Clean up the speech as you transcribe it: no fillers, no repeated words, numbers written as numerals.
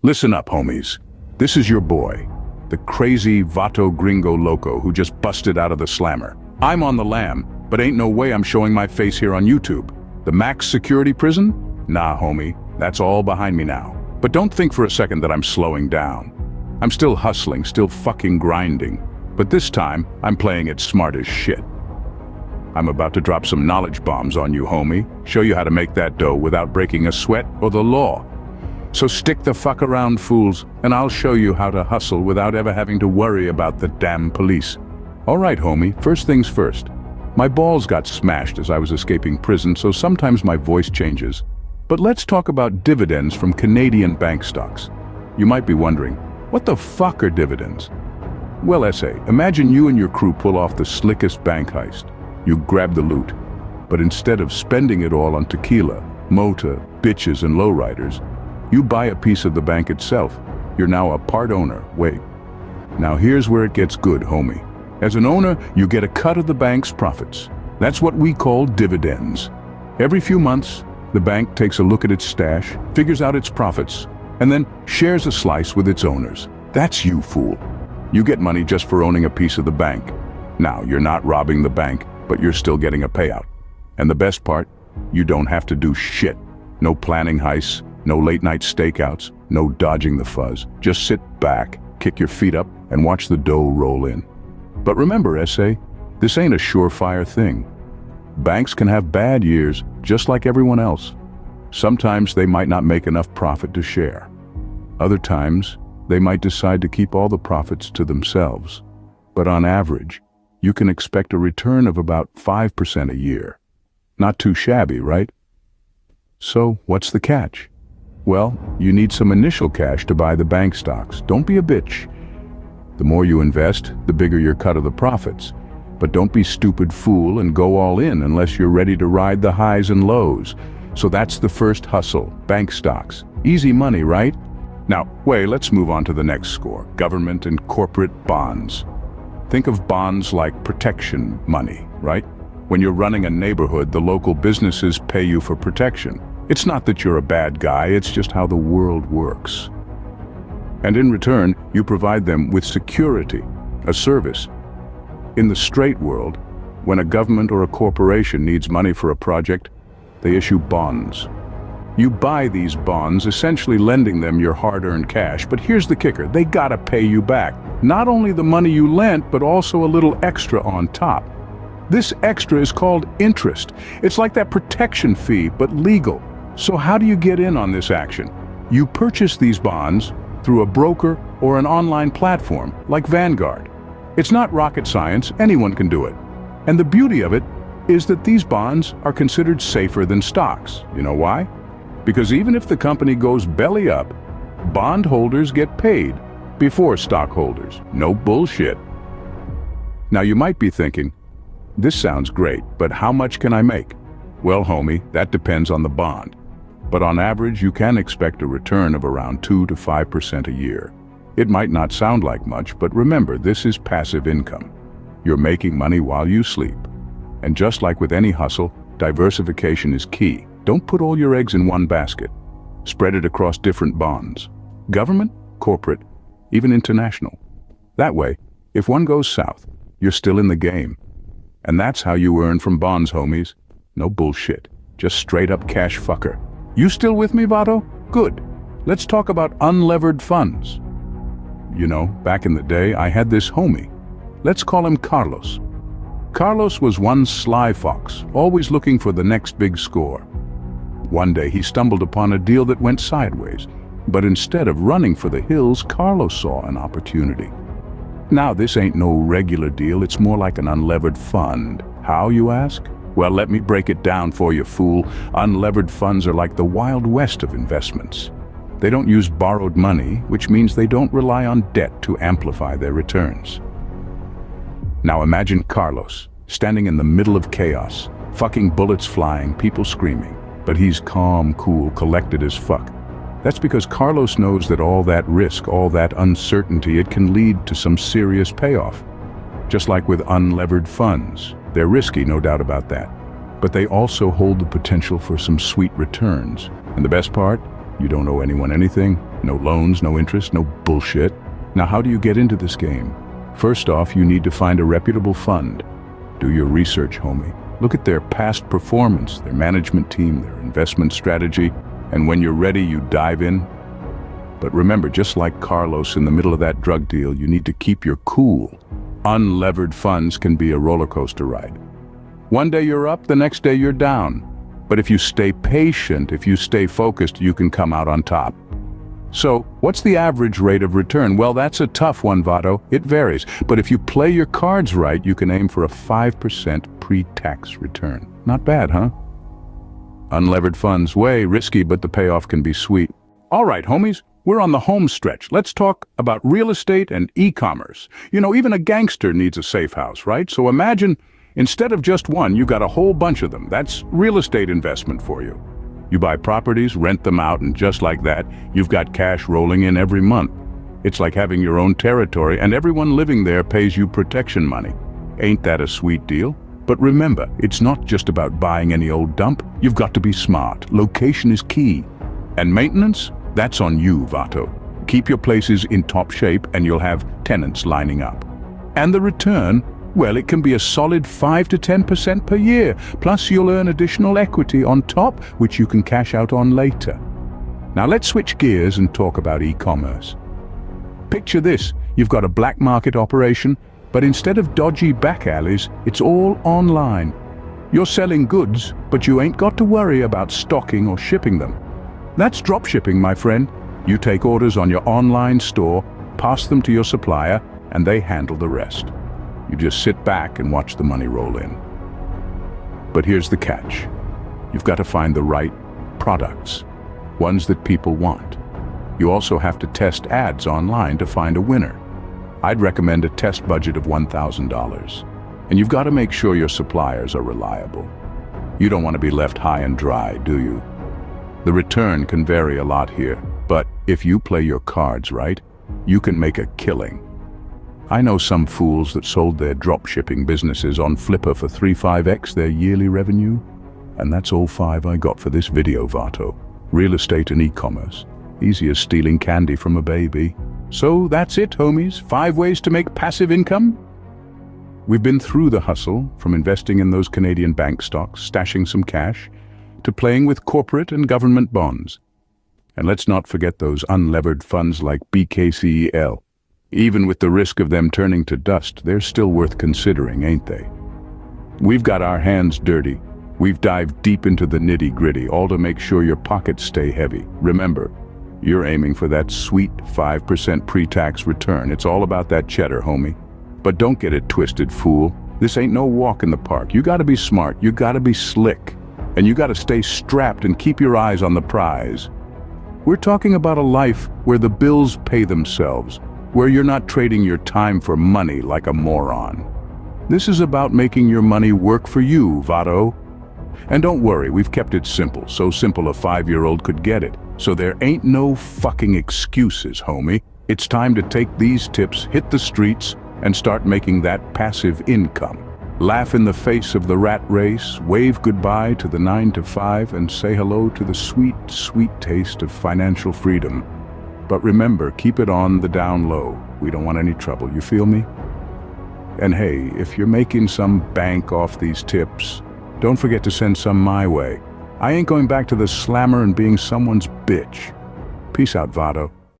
Listen up, homies. This is your boy, the crazy vato gringo loco who just busted out of the slammer. I'm on the lam, but ain't no way I'm showing my face here on YouTube. The max security prison? Nah, homie, that's all behind me now. But don't think for a second that I'm slowing down. I'm still hustling, still fucking grinding. But this time, I'm playing it smart as shit. I'm about to drop some knowledge bombs on you, homie. Show you how to make that dough without breaking a sweat or the law. So stick the fuck around, fools, and I'll show you how to hustle without ever having to worry about the damn police. All right, homie, first things first. My balls got smashed as I was escaping prison, so sometimes my voice changes. But let's talk about dividends from Canadian bank stocks. You might be wondering, what the fuck are dividends? Well, essay, imagine you and your crew pull off the slickest bank heist. You grab the loot, but instead of spending it all on tequila, mota, bitches, and lowriders, you buy a piece of the bank itself. You're now a part owner. Wait. Now here's where it gets good, homie. As an owner, you get a cut of the bank's profits. That's what we call dividends. Every few months, the bank takes a look at its stash, figures out its profits, and then shares a slice with its owners. That's you, fool. You get money just for owning a piece of the bank. Now, you're not robbing the bank, but you're still getting a payout. And the best part, you don't have to do shit. No planning heists, no late-night stakeouts, no dodging the fuzz. Just sit back, kick your feet up, and watch the dough roll in. But remember, S.A., this ain't a surefire thing. Banks can have bad years, just like everyone else. Sometimes they might not make enough profit to share. Other times, they might decide to keep all the profits to themselves. But on average, you can expect a return of about 5% a year. Not too shabby, right? So, what's the catch? Well, you need some initial cash to buy the bank stocks. Don't be a bitch. The more you invest, the bigger your cut of the profits. But don't be stupid fool and go all in unless you're ready to ride the highs and lows. So that's the first hustle, bank stocks. Easy money, right? Now, let's move on to the next score, government and corporate bonds. Think of bonds like protection money, right? When you're running a neighborhood, the local businesses pay you for protection. It's not that you're a bad guy, it's just how the world works. And in return, you provide them with security, a service. In the straight world, when a government or a corporation needs money for a project, they issue bonds. You buy these bonds, essentially lending them your hard-earned cash, but here's the kicker, they gotta pay you back. Not only the money you lent, but also a little extra on top. This extra is called interest. It's like that protection fee, but legal. So how do you get in on this action? You purchase these bonds through a broker or an online platform like Vanguard. It's not rocket science, anyone can do it. And the beauty of it is that these bonds are considered safer than stocks. You know why? Because even if the company goes belly up, bondholders get paid before stockholders. No bullshit. Now you might be thinking, this sounds great, but how much can I make? Well, homie, that depends on the bond. But on average, you can expect a return of around 2 to 5% a year. It might not sound like much, but remember, this is passive income. You're making money while you sleep. And just like with any hustle, diversification is key. Don't put all your eggs in one basket. Spread it across different bonds. Government, corporate, even international. That way, if one goes south, you're still in the game. And that's how you earn from bonds, homies. No bullshit. Just straight up cash fucker. You still with me, Vato? Good. Let's talk about unlevered funds. You know, back in the day, I had this homie. Let's call him Carlos. Carlos was one sly fox, always looking for the next big score. One day he stumbled upon a deal that went sideways, but instead of running for the hills, Carlos saw an opportunity. Now, this ain't no regular deal, it's more like an unlevered fund. How, you ask? Well, let me break it down for you, fool. Unlevered funds are like the Wild West of investments. They don't use borrowed money, which means they don't rely on debt to amplify their returns. Now imagine Carlos, standing in the middle of chaos, fucking bullets flying, people screaming. But he's calm, cool, collected as fuck. That's because Carlos knows that all that risk, all that uncertainty, it can lead to some serious payoff. Just like with unlevered funds. They're risky, no doubt about that. But they also hold the potential for some sweet returns. And the best part? You don't owe anyone anything, no loans, no interest, no bullshit. Now how do you get into this game? First off, you need to find a reputable fund. Do your research, homie. Look at their past performance, their management team, their investment strategy, and when you're ready, you dive in. But remember, just like Carlos in the middle of that drug deal, you need to keep your cool. Unlevered funds can be a roller coaster ride. One day you're up, the next day you're down. But if you stay patient, if you stay focused, you can come out on top. So, what's the average rate of return? Well, that's a tough one, Vato. It varies. But if you play your cards right, you can aim for a 5% pre-tax return. Not bad, huh? Unlevered funds, way risky, but the payoff can be sweet. All right, homies, we're on the home stretch. Let's talk about real estate and e-commerce. You know, even a gangster needs a safe house, right? So imagine, instead of just one, you got a whole bunch of them. That's real estate investment for you. You buy properties, rent them out, and just like that, you've got cash rolling in every month. It's like having your own territory, and everyone living there pays you protection money. Ain't that a sweet deal? But remember, it's not just about buying any old dump. You've got to be smart. Location is key. And maintenance? That's on you, Vato. Keep your places in top shape, and you'll have tenants lining up. And the return? Well, it can be a solid 5 to 10% per year, plus you'll earn additional equity on top, which you can cash out on later. Now let's switch gears and talk about e-commerce. Picture this, you've got a black market operation, but instead of dodgy back alleys, it's all online. You're selling goods, but you ain't got to worry about stocking or shipping them. That's dropshipping, my friend. You take orders on your online store, pass them to your supplier, and they handle the rest. You just sit back and watch the money roll in. But here's the catch. You've got to find the right products, ones that people want. You also have to test ads online to find a winner. I'd recommend a test budget of $1,000. And you've got to make sure your suppliers are reliable. You don't want to be left high and dry, do you? The return can vary a lot here, but if you play your cards right, you can make a killing. I know some fools that sold their drop-shipping businesses on Flipper for 3-5x their yearly revenue. And that's all 5 I got for this video, Vato. Real estate and e-commerce. Easy as stealing candy from a baby. So that's it, homies. 5 ways to make passive income? We've been through the hustle, from investing in those Canadian bank stocks, stashing some cash, to playing with corporate and government bonds. And let's not forget those unlevered funds like BKCEL. Even with the risk of them turning to dust, they're still worth considering, ain't they? We've got our hands dirty. We've dived deep into the nitty-gritty, all to make sure your pockets stay heavy. Remember, you're aiming for that sweet 5% pre-tax return. It's all about that cheddar, homie. But don't get it twisted, fool. This ain't no walk in the park. You gotta be smart, you gotta be slick, and you gotta stay strapped and keep your eyes on the prize. We're talking about a life where the bills pay themselves, where you're not trading your time for money like a moron. This is about making your money work for you, Vato. And don't worry, we've kept it simple, so simple a 5-year-old could get it. So there ain't no fucking excuses, homie. It's time to take these tips, hit the streets, and start making that passive income. Laugh in the face of the rat race, wave goodbye to the 9-to-5, and say hello to the sweet, sweet taste of financial freedom. But remember, keep it on the down low. We don't want any trouble, you feel me? And hey, if you're making some bank off these tips, don't forget to send some my way. I ain't going back to the slammer and being someone's bitch. Peace out, Vato.